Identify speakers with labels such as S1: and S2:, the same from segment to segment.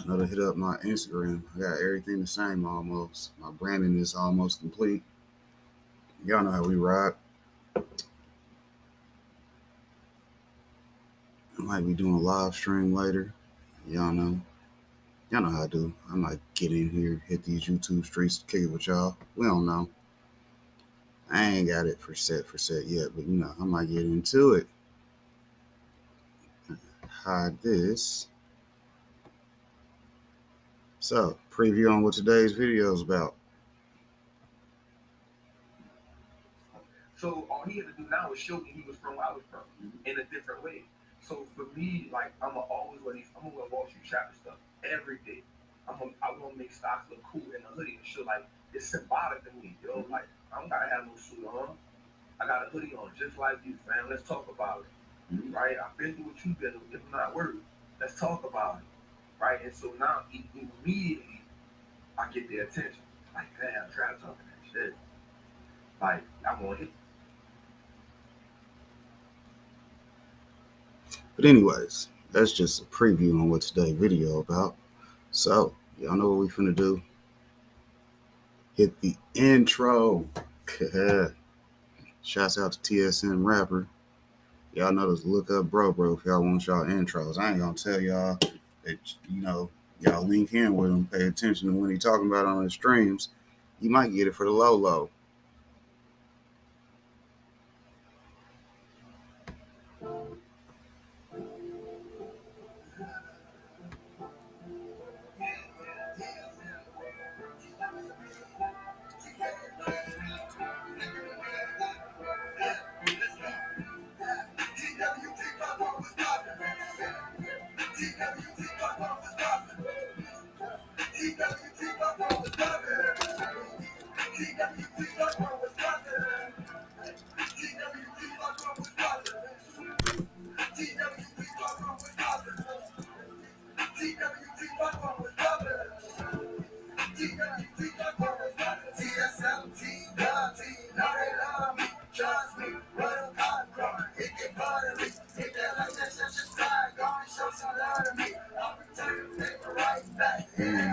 S1: Another hit up my Instagram. I got everything the same almost. My branding is almost complete. Y'all know how we ride. I might be doing a live stream later. Y'all know. Y'all know how I do. I might get in here, hit these YouTube streets, kick it with y'all. We don't know. I ain't got it for set yet, but I might get into it. Hide this. So, preview on what today's video is about.
S2: So all he had to do now was show me he was from where I was from in a different way. So for me, like I'm gonna Wall Street trapper stuff every day. I wanna make stocks look cool in a hoodie and shit. Like it's symbolic to me, yo. Like I don't gotta have no suit on. I got a hoodie on just like you, fam. Let's talk about it. Right? I've been through what you've been through, if not worse. Let's talk about it. Right? And so now immediately I get their attention. Like, damn, try talking that shit. Like, I'm on it.
S1: But anyways, that's just a preview on what today's video about. So, y'all know what we finna do. Hit the intro. Shouts out to TSN Rapper. Y'all know to look up bro if y'all want y'all intros. I ain't gonna tell y'all that, y'all link in with him, pay attention to when he talking about on his streams. You might get it for the low.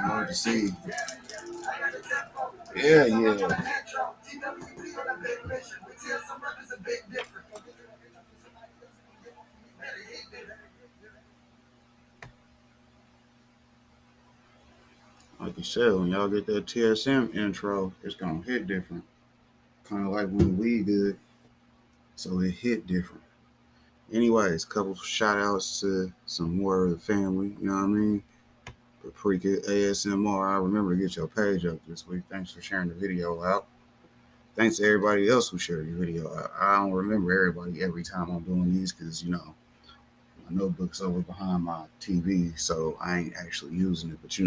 S1: Hard to see. Yeah. Like I said, when y'all get that TSM intro, it's gonna hit different. Kind of like when we good, so it hit different. Anyways, couple shout outs to some more of the family, you know what I mean? Paprika ASMR, I remember to get your page up this week. Thanks for sharing the video out. Thanks to everybody else who shared your video out. I don't remember everybody every time I'm doing these because, my notebook's over behind my TV, so I ain't actually using it, but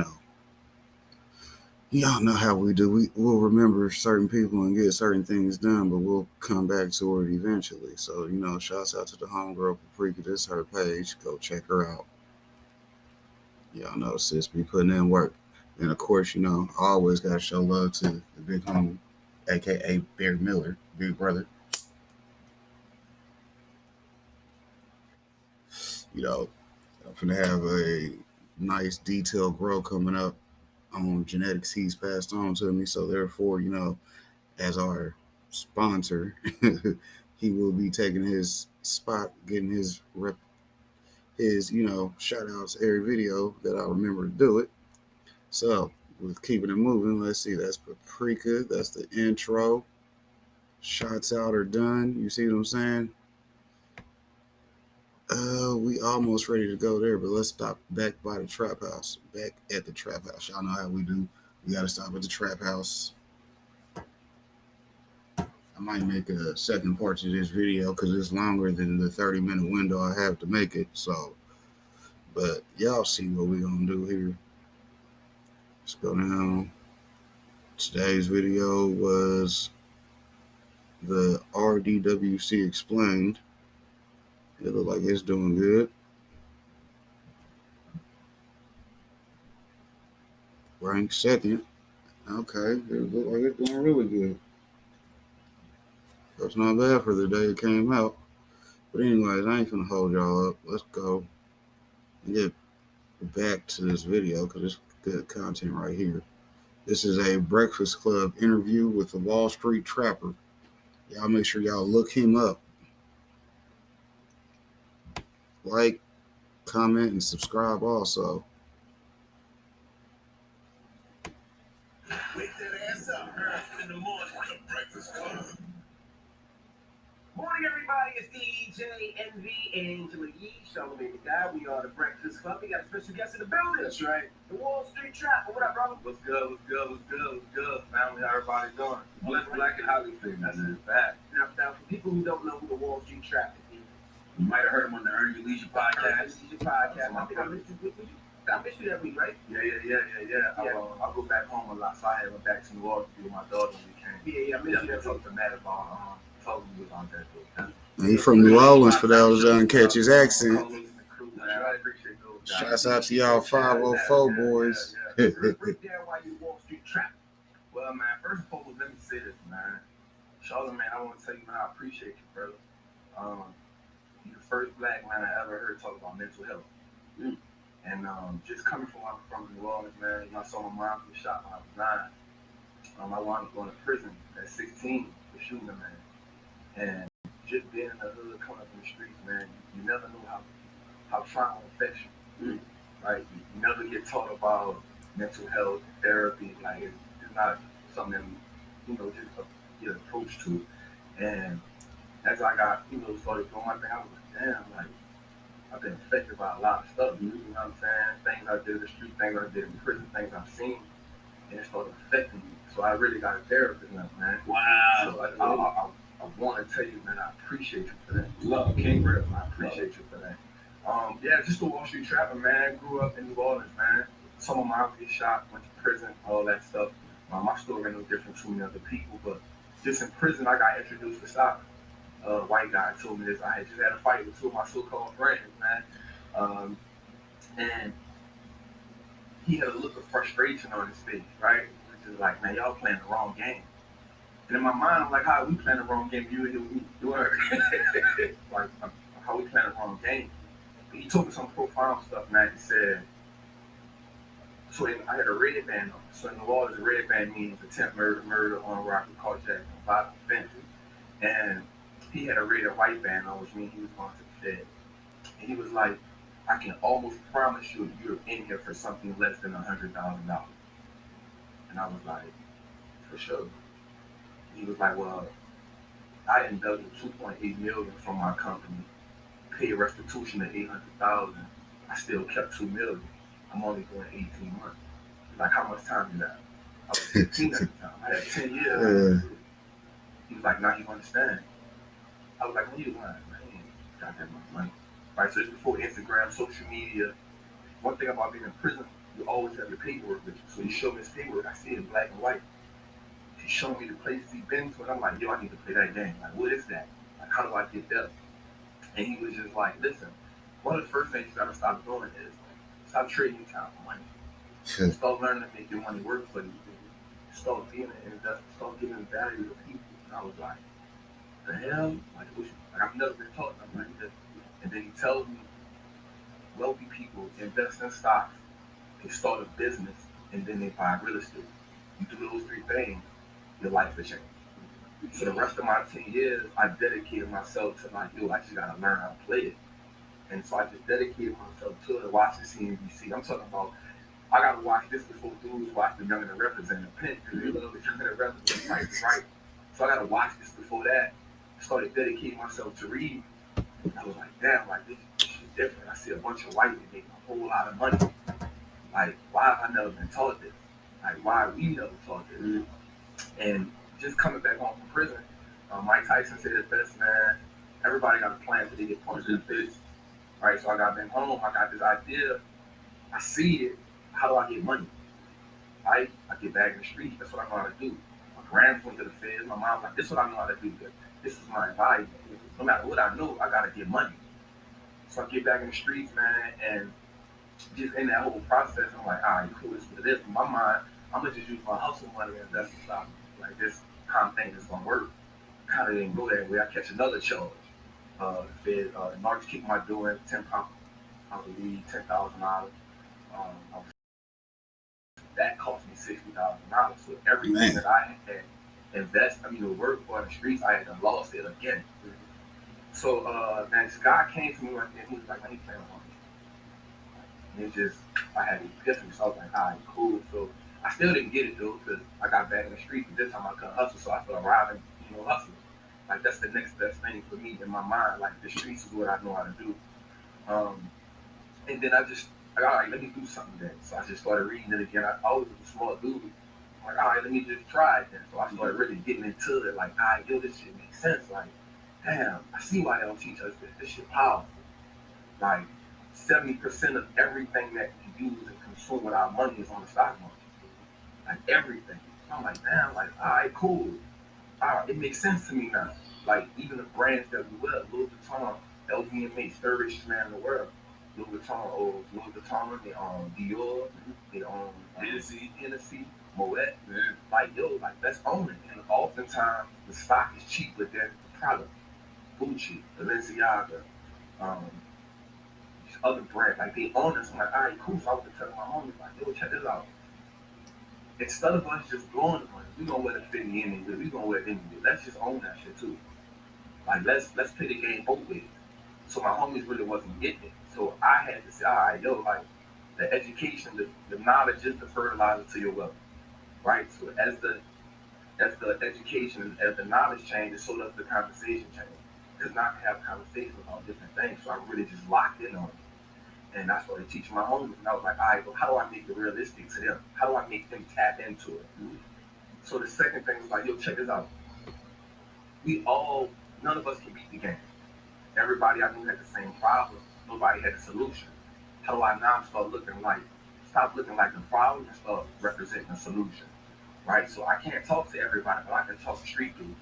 S1: y'all know how we do. We'll remember certain people and get certain things done, but we'll come back to it eventually. So, shouts out to the homegirl Paprika. This is her page. Go check her out. Y'all know sis be putting in work. And of course, I always got to show love to the big homie, a.k.a. Bear Miller, big brother. I'm going to have a nice detailed grow coming up on genetics he's passed on to me. So therefore, as our sponsor, he will be taking his spot, getting his shout outs every video that I remember to do it. So with keeping it moving, let's see, that's Paprika, that's the intro. Shots out are done. You see what I'm saying? We almost ready to go there, but let's stop back by the trap house. Back at the trap house. Y'all know how we do. We gotta stop at the trap house. I might make a second part to this video because it's longer than the 30-minute window I have to make it. So, but y'all see what we gonna do here. Let's go down. Today's video was the RDWC explained. It look like it's doing good. Ranked second. Okay, it look like it's doing really good. That's not bad for the day it came out. But anyways, I ain't finna hold y'all up. Let's go and get back to this video because it's good content right here. This is a Breakfast Club interview with the Wall Street Trapper. Y'all make sure y'all look him up. Like, comment, and subscribe also.
S2: Wake that ass up in the morning with the Breakfast Club. Morning, everybody. It's DJ NV Angela Yee, Charlamagne the Guy. We are the Breakfast Club. We got a special guest in the building. That's right. The Wall Street Trapper. What up, brother? What's good? What's good? What's good? What's good? Family, how everybody doing? Black and Holly thing. That's it. Back. Now, for people who don't know who the Wall Street Trapper is, you might have heard him on the Earn Your Leisure podcast. I think I missed you. I missed you that week, right? Yeah. I go back home a lot, so I had went back to New Orleans with my daughter when we came. Yeah, I missed you. I talked to Matt about told me about that.
S1: He from New Orleans for those that don't catch his accent. Shouts out to y'all 504 boys.
S2: Break down why you Wall Street Trap. Well, man, first and foremost, let me say this, man. Charlamagne, I want to tell you, man, I appreciate you, brother. You're the first black man I ever heard talk about mental health. And just coming from New Orleans, man, I saw my mom get shot when I was 9. I wound up going to prison at 16 for shooting a man. And just being in the hood, coming up in the streets, man, you never know how trauma affects you. Right? You never get taught about mental health, therapy. Like, it's not something that, just get approached to. And as I got, started doing my thing, I was like, damn, like, I've been affected by a lot of stuff. You know what I'm saying? Things I did in the street, things I did in prison, things I've seen. And it started affecting me. So I really got a therapist now, man. Wow. So I want to tell you, man, I appreciate you for that. Love, King Rip, I appreciate you for that. Just the Wall Street Trapper, man. Grew up in New Orleans, man. Some of my mom get shot, went to prison, all that stuff. My story no different to many other people, but just in prison, I got introduced to soccer. White guy told me this. I had just had a fight with 2 of my so-called friends, man. And he had a look of frustration on his face, right? Which is like, man, y'all playing the wrong game. And in my mind, I'm like, how are we playing the wrong game? You and him doing it. Like, how we playing the wrong game? But he told me some profound stuff, man. He said, I had a red band on. So in the law, a red band means attempt murder, unlawful carjacking, violent offense. And he had a red and white band on, which means he was going to the Fed. And he was like, I can almost promise you you're in here for something less than $100,000. And I was like, for sure. He was like, well, I embezzled $2.8 million from my company, paid restitution of $800,000. I still kept $2 million. I'm only doing 18 months. He's like, how much time you got? I was 15 at the time. I had 10 years. He was like, now you understand. I was like, when you lying, man, you ain't got that much money. Right, so it's before Instagram, social media. One thing about being in prison, you always have your paperwork with you. So he showed me his paperwork. I see it in black and white. He showed me the places he's been to, and I'm like, yo, I need to play that game. Like, what is that? Like, how do I get there? And he was just like, listen, one of the first things you gotta stop doing is stop trading your time for money. Start learning to make your money work for you. Start being an investor. Start giving value to people. And I was like, the hell? Like I've never been taught nothing like this. And then he tells me wealthy people invest in stocks, they start a business, and then they buy real estate. You do those 3 things, your life will change. For the rest of my 10 years, I dedicated myself to like, yo, I just gotta learn how to play it. And so I just dedicated myself to it, watching CNBC. I'm talking about, I gotta watch this before dudes watch the Young and the Representative Penn, because they love the Young and the Representative right. So I gotta watch this before that. Started dedicating myself to read. I was like, damn, like this is different. I see a bunch of white men making a whole lot of money. Like, why have I never been taught this? Like, why are we never taught this? And just coming back home from prison, Mike Tyson said it best, man. Everybody got a plan until they get punched in the face. Right? So I got back home, I got this idea. I see it. How do I get money? Right? I get back in the street. That's what I know how to do. My grandpa went to the feds. My mom's like, this is what I know how to do. This is my value. No matter what I know, I gotta get money. So I get back in the streets, man, and just in that whole process, I'm like, all right, cool, this is what it is. In my mind, I'm gonna just use my hustle money and invest in stock. Like this kind of thing is gonna work. Kind of didn't go that way. I catch another charge. The Fed, narcs keep my doing 10 pounds of weed, $10,000. I was, that cost me $60,000. So everything
S1: Man.
S2: that I had worked for in the streets, I had lost it again. So man, this guy came to me one day and he was like, "Man, he playing on me." And it just, I had an epiphany. So I was like, "All right, cool." So I still didn't get it though because I got back in the streets. But this time I couldn't hustle, so I started riding, hustling. Like that's the next best thing for me in my mind. Like the streets is what I know how to do. Um, and then I got, all right, let me do something then. So I just started reading it again. I always was a small dude. I'm like, all right, let me just try it then. So I started really getting into it. Like, all right, yo, this shit makes sense. Like, damn, I see why they don't teach us this. This shit powerful. Like, 70% of everything that we use and consume with our money is on the stock market. Like, everything. I'm like, damn, like, all right, cool. All right, it makes sense to me now. Like, even the brands that we wear, Louis Vuitton, LVMH, third richest man in the world. Louis Vuitton, they own Dior, they own Hennessy, Moet. Yeah. Like, yo, like, that's owning. And oftentimes, the stock is cheaper than the product. Gucci, Balenciaga, um, these other brands, like, they own us. I'm like, all right, cool. So I was telling my homies, like, yo, check this out. Instead of us just blowing the money, we gonna let it fit in anyway. We gonna let it anyway. Let's just own that shit too. Like let's play the game both ways. So my homies really wasn't getting it. So I had to say, all right, yo, like the education, the knowledge is the fertilizer to your wealth, right? So as the education, as the knowledge changes, so does the conversation change. Because now I can have conversations about different things. So I really just locked in on it. And I started teaching my homies. And I was like, all right, well, how do I make it realistic to them? How do I make them tap into it? So the second thing was like, yo, check this out. None of us can beat the game. Everybody I knew had the same problem. Nobody had a solution. How do I now stop looking like the problem and start representing a solution? Right? So I can't talk to everybody, but I can talk to street dudes.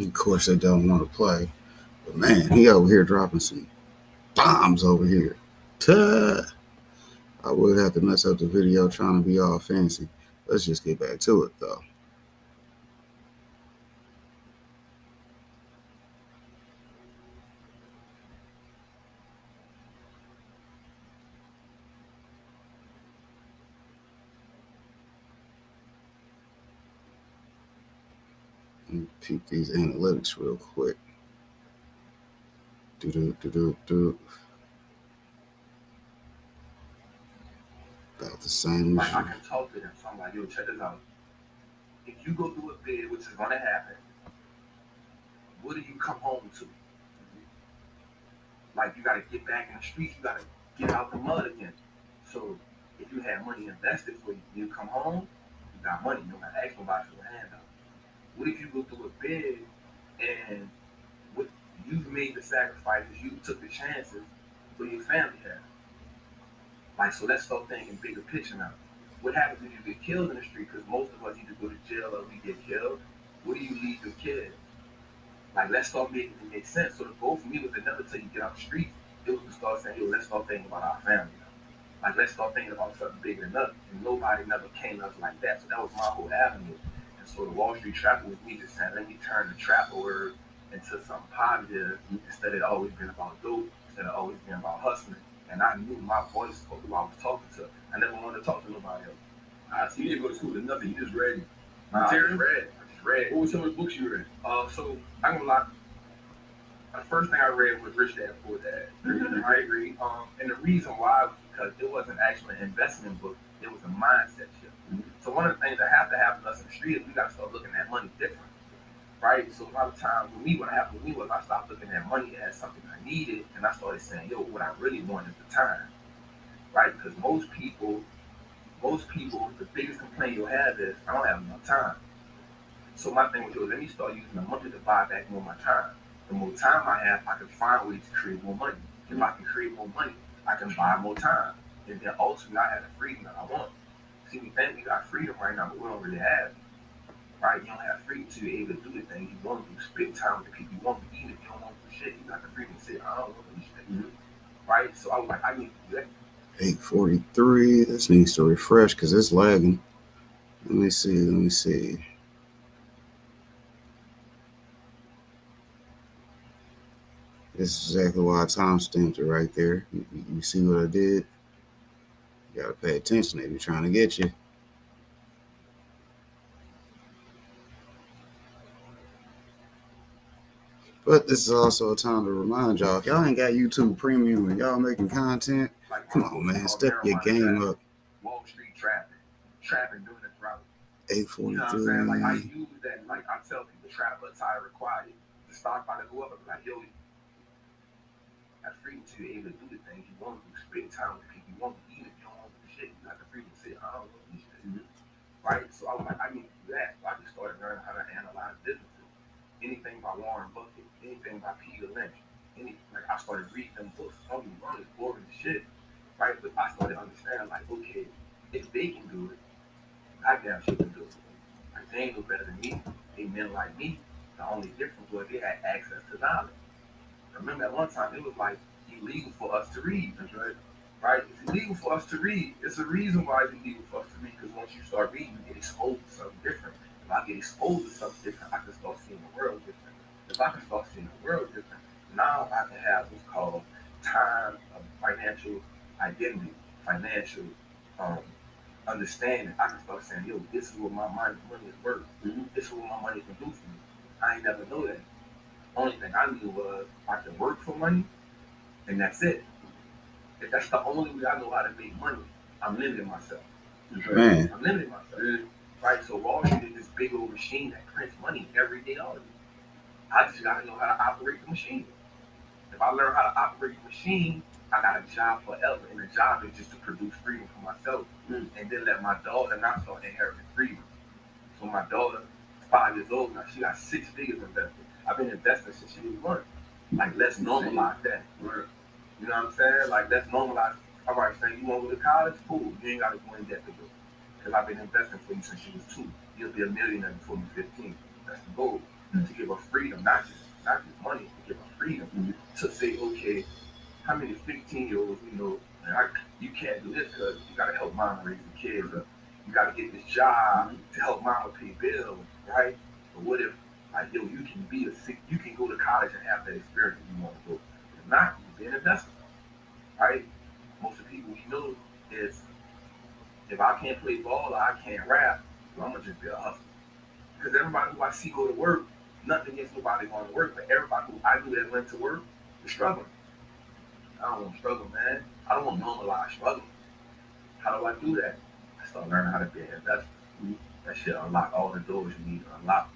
S1: Of course, they don't want to play. But man, he over here dropping some bombs over here. Tuh. I would have to mess up the video trying to be all fancy. Let's just get back to it though. Let me peep these analytics real quick. Do do do do do. About the same.
S2: Like I can talk to them. So I'm like, yo, check this out. If you go through a bid, which is gonna happen, what do you come home to? Like you gotta get back in the streets, you gotta get out the mud again. So if you had money invested for you, you come home, you got money, you don't gotta ask nobody for a handout. What if you go through a bid and what you've made the sacrifices, you took the chances, but your family had? Like so let's start thinking bigger picture now. What happens if you get killed in the street? Because most of us either go to jail or we get killed. What do you leave your kids? Like, let's start making it make sense. So the goal for me was to never tell you get out the streets. It was to start saying, yo, let's start thinking about our family now. Like, let's start thinking about something bigger than us. And nobody never came to us like that. So that was my whole avenue. And so the Wall Street Trapper was me just saying, let me turn the trapper word into something positive instead of always being about dope, instead of always being about hustling. And I knew my voice for who I was talking to. I never wanted to talk to nobody else. So you didn't go to school or nothing. You just read material. I just read. What were some of the books you read? So I'm gonna lie. The first thing I read was Rich Dad Poor Dad. I agree. And the reason why was because it wasn't actually an investment book. It was a mindset shift. So one of the things that have to happen to us in the street is we got to start looking at money different, right? So a lot of times with me, what happened with me was I stopped looking at money as something I needed, and I started saying, yo, what I really want is the time, right? Because most people Most people, the biggest complaint you'll have is, I don't have enough time. So my thing was, yo, let me start using the money to buy back more of my time. The more time I have, I can find ways to create more money. If I can create more money, I can buy more time. And then ultimately, I have the freedom that I want. See, we think we got freedom right now, but we don't really have it. Right? You don't have freedom to be able to do the things you want to do, spend time with the people you want to, even if you don't want to do shit. You got the freedom to say, I don't want to do shit. Right? So I was like, I need to do that.
S1: 8:43. This needs to refresh because it's lagging. Let me see. Let me see. This is exactly why I time stamped it right there. You see what I did? You gotta pay attention if you're trying to get you. But this is also a time to remind y'all, if y'all ain't got YouTube Premium and y'all making content,
S2: Like
S1: come
S2: my
S1: on,
S2: book is
S1: man,
S2: called
S1: step your
S2: Marijuana
S1: game
S2: Traffic,
S1: up.
S2: Wall Street Trapping, trapping during this route. You know what I'm saying? Like I
S1: 8:43.
S2: use that. Like I tell people, trap attire required. The stock about to go up. I'm like, yo, have freedom to be able to do the things you want to, spend time with the people you want to, even if you don't want to do shit. You got the freedom to say, I don't want to do shit. Right? So I was like, I need to do that. So I just started learning how to analyze businesses. Anything by Warren Buffett, anything by Peter Lynch. Like I started reading them books. Don't get me wrong, it's boring as shit. Right? But I started understanding like, okay, if they can do it, I damn sure can do it. Like they ain't no better than me. They men like me. The only difference was they had access to knowledge. Remember at one time it was like illegal for us to read. That's right. Right? It's illegal for us to read. It's a reason why it's illegal for us to read because once you start reading, you get exposed to something different. If I get exposed to something different, I can start seeing the world different. If I can start seeing the world different, now I can have what's called time of financial identity, financial um, understanding. I can start saying, yo, this is what my money is worth. This is what my money can do for me. I ain't never know that. Only thing I knew was I could work for money, and that's it. If that's the only way I know how to make money, I'm limiting myself.
S1: Man.
S2: I'm limiting myself. Right? So Wall Street is this big old machine that prints money every day all day. I just gotta know how to operate the machine. If I learn how to operate the machine, I got a job forever. And the job is just to produce freedom for myself. And then let my daughter not start inheriting freedom. So my daughter, 5 years old now, she got 6 figures invested. I've been investing since she was one. Like, let's normalize that. You know what I'm saying? Like, let's normalize. All right, saying you want to go to college? Cool. You ain't got to go in debt to go. Because I've been investing for you since you was 2. You'll be a millionaire before you're 15. That's the goal. To give her freedom, not just money, to give her freedom. To say, okay, how many 15-year-olds we know, you can't do this because you got to help mama raise the kids, or you got to get this job to help mama pay bills, right? But what if, like, yo, you can go to college and have that experience if you want to go. If not, you can be an investor, right? Most of the people we know is, if I can't play ball or I can't rap, well, I'm going to just be a hustler. Because everybody who I see go to work, nothing against nobody going to work, but everybody who I knew that went to work is struggling. I don't want to struggle, man. I don't want to normalize struggle. How do I do that? I start learning how to be an investor. That shit unlock all the doors you need to unlock.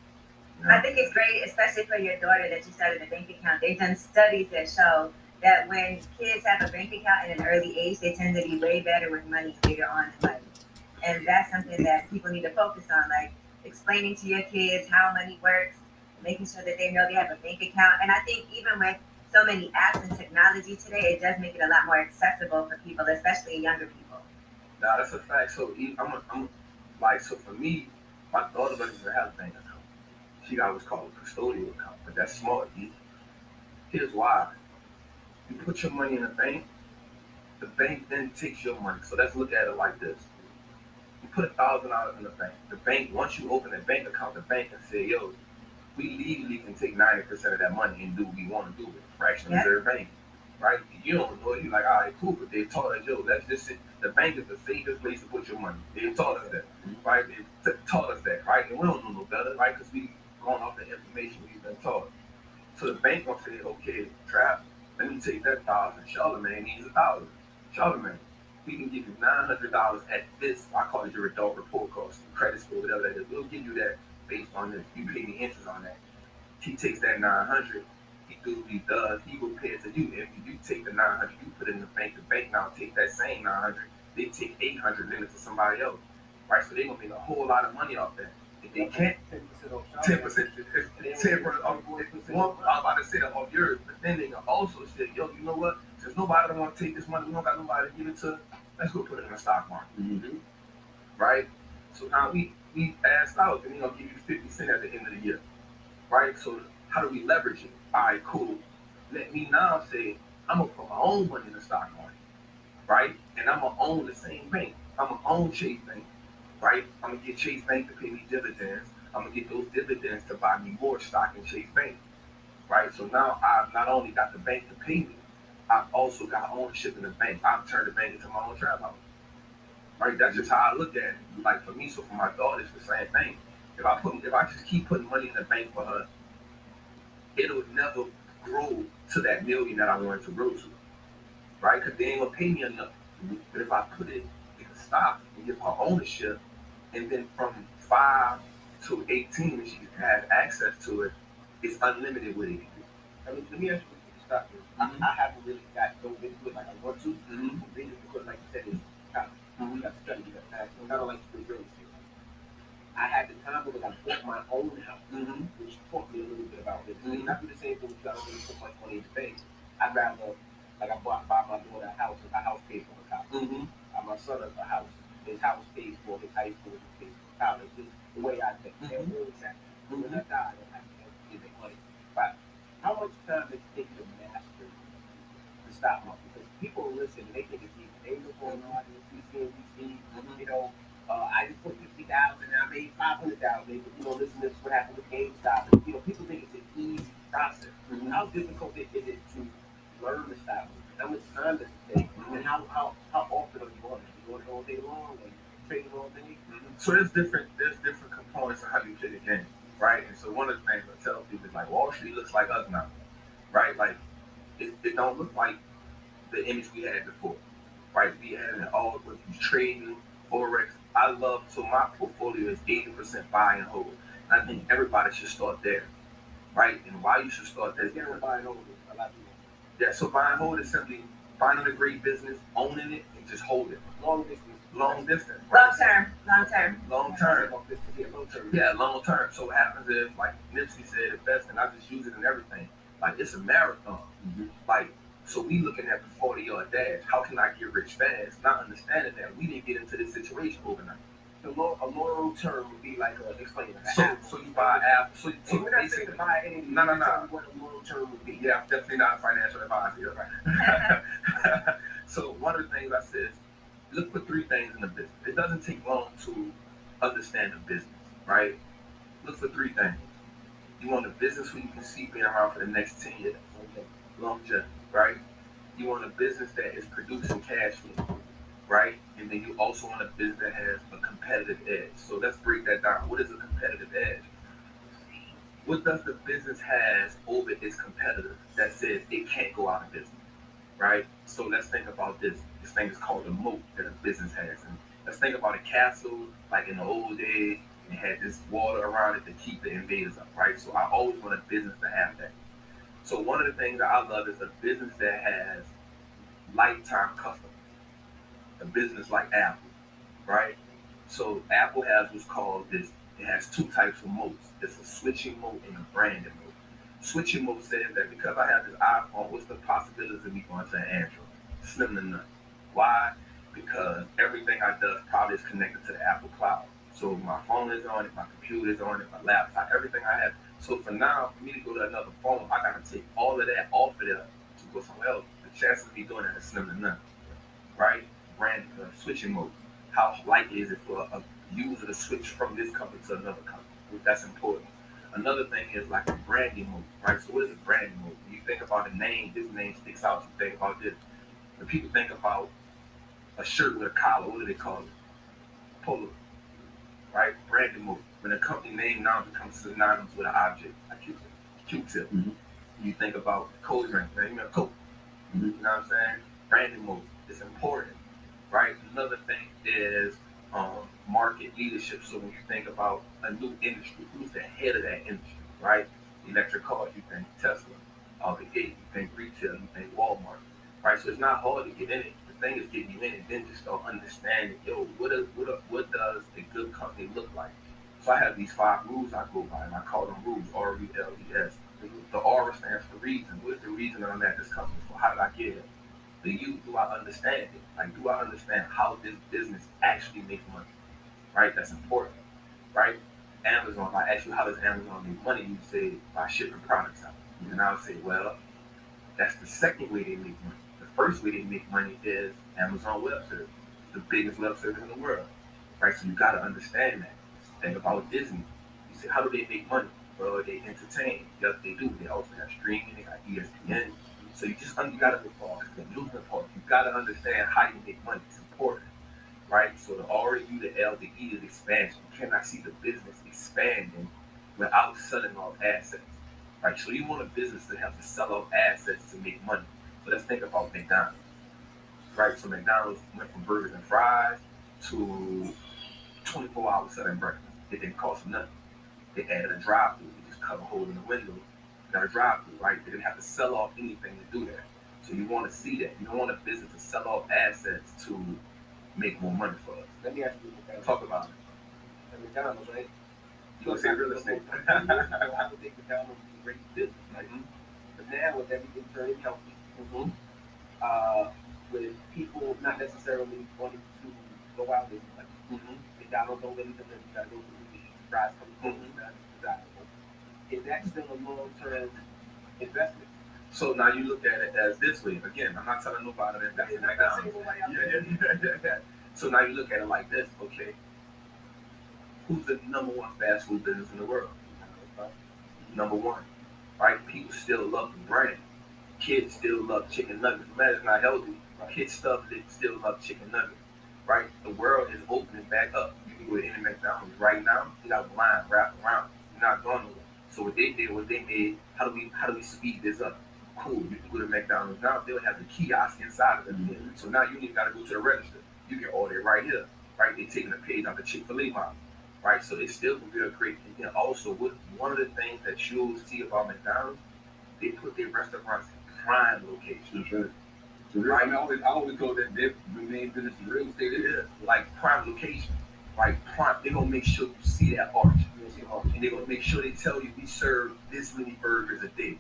S2: You know?
S3: I think it's great, especially for your daughter, that you started a bank account. They've done studies that show that when kids have a bank account at an early age, they tend to be way better with money later on in life. And that's something that people need to focus on, like explaining to your kids how money works, making sure that they know they have a bank account. And I think even with so many apps and technology today, it does make it a lot more accessible for people, especially younger people.
S2: Nah, that's a fact. So I'm like, so for me, my daughter doesn't even have a bank account. She got what's called a custodial account, but that's smart. Here's why. You put your money in the bank then takes your money. So let's look at it like this. You put $1,000 in the bank. The bank, once you open a bank account, the bank can say, yo, we legally can take 90% of that money and do what we want to do with it. Fractional reserve bank. Right? You don't know it. You're like, all right, cool. But they taught us, yo, that's just it. The bank is the safest place to put your money. They taught us that. Right? They taught us that. Right? And we don't know no better, right? Because we going off the information we've been taught. So the bank gonna say, okay, Trap, let me take that 1,000. Charlemagne needs 1,000. Charlemagne, we can give you $900 at this. I call it your adult report cost, credit score, whatever that is. We'll give you that based on this. You pay the interest on that. He takes that 900. He does what he does. He will pay it to you. If you take the 900, you put it in the bank. The bank now take that same 900 they take 800 and lend it to somebody else, right? So they're gonna make a whole lot of money off that. If they can't, 10%, 10%. I was about to say that off yours, but then they can also say, yo, you know what? Since nobody don't want to take this money, we don't got nobody to give it to. Let's go put it in the stock market, right? So now we asked out, and give you 50 cents at the end of the year, right? So how do we leverage it? All right, cool. Let me now say I'm gonna put my own money in the stock market, right? And I'm gonna own the same bank. I'm gonna own Chase Bank, right? I'm gonna get Chase Bank to pay me dividends. I'm gonna get those dividends to buy me more stock in Chase Bank, right? So now I've not only got the bank to pay me, I've also got ownership in the bank. I've turned the bank into my own trap house, right? That's just how I look at it. Like for me, so for my daughter, it's the same thing. If I just keep putting money in the bank for her, it'll never grow to that million that I want it to grow to, right? Because they ain't gonna pay me enough. But if I put it in a stock and give her ownership, and then from 5 to 18, and she has access to it, it's unlimited with it.
S4: I mean, let me ask you to stop here. I haven't really got dove into it like I want to, because, like you said, it's kind of, you got to study, you got to ask. Kind of like the real estate. I had the time because I bought my own house, which taught me a little bit about real estate. Not do the same thing with you. I don't really put much money in the bank. I'd rather, like, buy my daughter a house, and my house pays for her college. My son a house. His house pays for his high school, his pays for college. Just the way I think. They're all exactly. When I die, I have to give them money. But how much time does it take you to master the stock market? Because people listen, they think it's easy. They look online, they see CNBC, I just put 50,000 and I made 500,000. Listen to what happened with GameStop. People think it's an easy process. How difficult is it to learn the stock market? How much time does it take? And how often are you on it? You on it all day long? Or you trading all day?
S2: So there's different components of how you play the game, right? And so one of the things I tell people is like Wall Street looks like us now, right? Like it don't look like the image we had before, right? We had it all with trading, forex. So my portfolio is 80% buy and hold. And I think everybody should start there, right? And why you should start there?
S4: Getting buy and hold. A lot of people.
S2: Yeah, so buy and hold is simply finding a great business, owning it, and just holding it.
S4: Long distance.
S3: Long term.
S2: Long term. Yeah, long term. So what happens is, like Nipsey said it best, and I just use it in everything. Like it's a marathon. Like, so we looking at the 40-yard dash. How can I get rich fast? Not understanding that we didn't get into this situation overnight.
S4: A long term would be like explain
S2: that. So you buy Apple. So
S4: we're not saying to buy anything.
S2: No.
S4: What a long term would be.
S2: Yeah, I'm definitely not a financial advisor. Right? So one of the things I said is look for three things in the business. It doesn't take long to understand the business, right? Look for three things. You want a business where you can see being around for the next 10 years. Longevity, right? You want a business that is producing cash flow, right? And then you also want a business that has a competitive edge. So let's break that down. What is a competitive edge? What does the business has over its competitors that says it can't go out of business, right? So let's think about this. This thing is called a moat that a business has. And let's think about a castle, like in the old days, and had this water around it to keep the invaders up, right? So I always want a business to have that. So one of the things that I love is a business that has lifetime customers. A business like Apple, right? So Apple has what's called this. It has two types of moats. It's a switching moat and a branding moat. Switching mode says that because I have this iPhone, what's the possibilities of me going to an Android? Slim to none. Why? Because everything I do probably is connected to the Apple Cloud. So my phone is on it, my computer is on it, my laptop, everything I have. So for now, for me to go to another phone, I gotta take all of that off of there to go somewhere else. The chances of me doing that is slim to none, right? Brand switching mode. How likely is it for a user to switch from this company to another company? That's important. Another thing is like a branding move, right? So what is a branding move? When you think about a name, this name sticks out. You think about this. When people think about a shirt with a collar, what do they call it? Polo, right? Branding move. When a company name now becomes synonymous with an object, like Q-tip. You think about cold drink, man. You know, Coke. You know what I'm saying? Branding move. It's important, right? Another thing is market leadership. So when you think about a new industry, who's the head of that industry, right? Electric cars, you think Tesla. The gate, you think retail, you think Walmart, right? So it's not hard to get in it. The thing is getting you in and then just start understanding, yo, what does a good company look like? So I have these 5 rules I go by, and I call them rules, RULES. The R stands for reason. What is the reason that I'm at this company for? How did I get it? The U, do I understand it? Like, do I understand how this business actually makes money? Right? That's important. Right? Amazon, if I ask you how does Amazon make money, you say by shipping products out. And I'll say, well, that's the second way they make money. The first way they make money is Amazon Web Service, the biggest web service in the world. Right? So you got to understand that. Think about Disney. You say, how do they make money? Well, they entertain. Yes, they do. They also have streaming. They got ESPN. So you got to look for the amusement park. You got to understand how you make money. It's important, right? So the R, U, the L, the E is expansion. You cannot see the business expanding without selling off assets, right? So you want a business to have to sell off assets to make money. So let's think about McDonald's, right? So McDonald's went from burgers and fries to 24 hours selling breakfast. It didn't cost them nothing. They added a drive-through. They just cut a hole in the window, got a drive-through, right? They didn't have to sell off anything to do that. So you want to see that. You don't want a business to sell off assets to make more money for us.
S4: Let me ask you,
S2: Talk about it.
S4: at McDonald's, right?
S2: You gonna say real estate?
S4: I would think McDonald's is a great business, right? But now with everything turning healthy, with people not necessarily wanting to go out and like McDonald's don't really deliver, you gotta go to the fries from home, not desirable. Is that still a long-term investment?
S2: So now you look at it as this way. Again, I'm not telling nobody that that's
S4: I'm not
S2: McDonald's.
S4: saying nobody out
S2: Yeah. So now you look at it like this, okay? Who's the number one fast food business in the world? Number one, right? People still love the brand. Kids still love chicken nuggets. No matter it's not healthy, kids still love chicken nuggets, right? The world is opening back up. You can go to any McDonald's right now. You got a line wrapped around. You're not going nowhere. So what they did was they made how do we speed this up? Cool. You can go to McDonald's now. They'll have the kiosk inside of them. So now you ain't got to go to the register. You can order it right here. Right? They're taking a page out the Chick-fil-A model. Right? So they still can be a great. And then also, one of the things that you'll see about McDonald's, they put their restaurants in prime locations.
S5: That's right. So right. I always thought that their main business is real estate.
S2: It is like prime location. Like prime, they're gonna make sure you see that arch. And they're gonna make sure they tell you we serve this many burgers a day.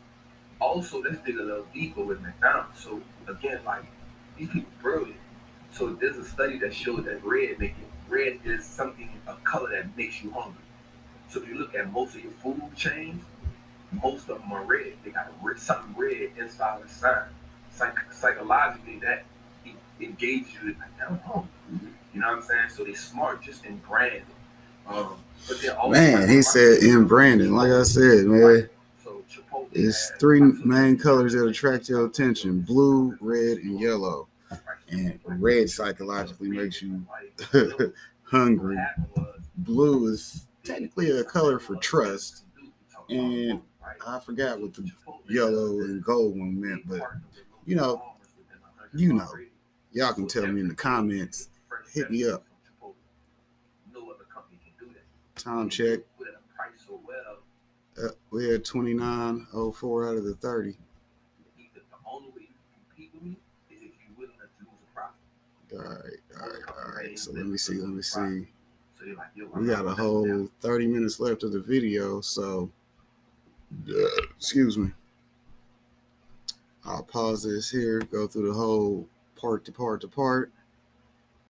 S2: Also, let's dig a little deeper with McDonald's. So again, like these people brilliant. So there's a study that showed that red is something a color that makes you hungry. So if you look at most of your food chains, most of them are red. They got something red inside of the sign. Psychologically, that engages you. Like, I'm hungry. You know what I'm saying? So they smart just in branding. But then also,
S1: Man, he said in branding. Like I said, man,
S2: so Chipotle
S1: it's
S2: has
S1: 3 main colors that attract your attention: blue, red, and yellow. And red psychologically makes you hungry. Blue is technically a color for trust. And I forgot what the yellow and gold one meant, but you know, y'all can tell me in the comments. Hit me up. Time check. We're at 29:04 out of the 30. All right. So let me see. We got a whole 30 minutes left of the video, so excuse me. I'll pause this here, go through the whole part to part to part.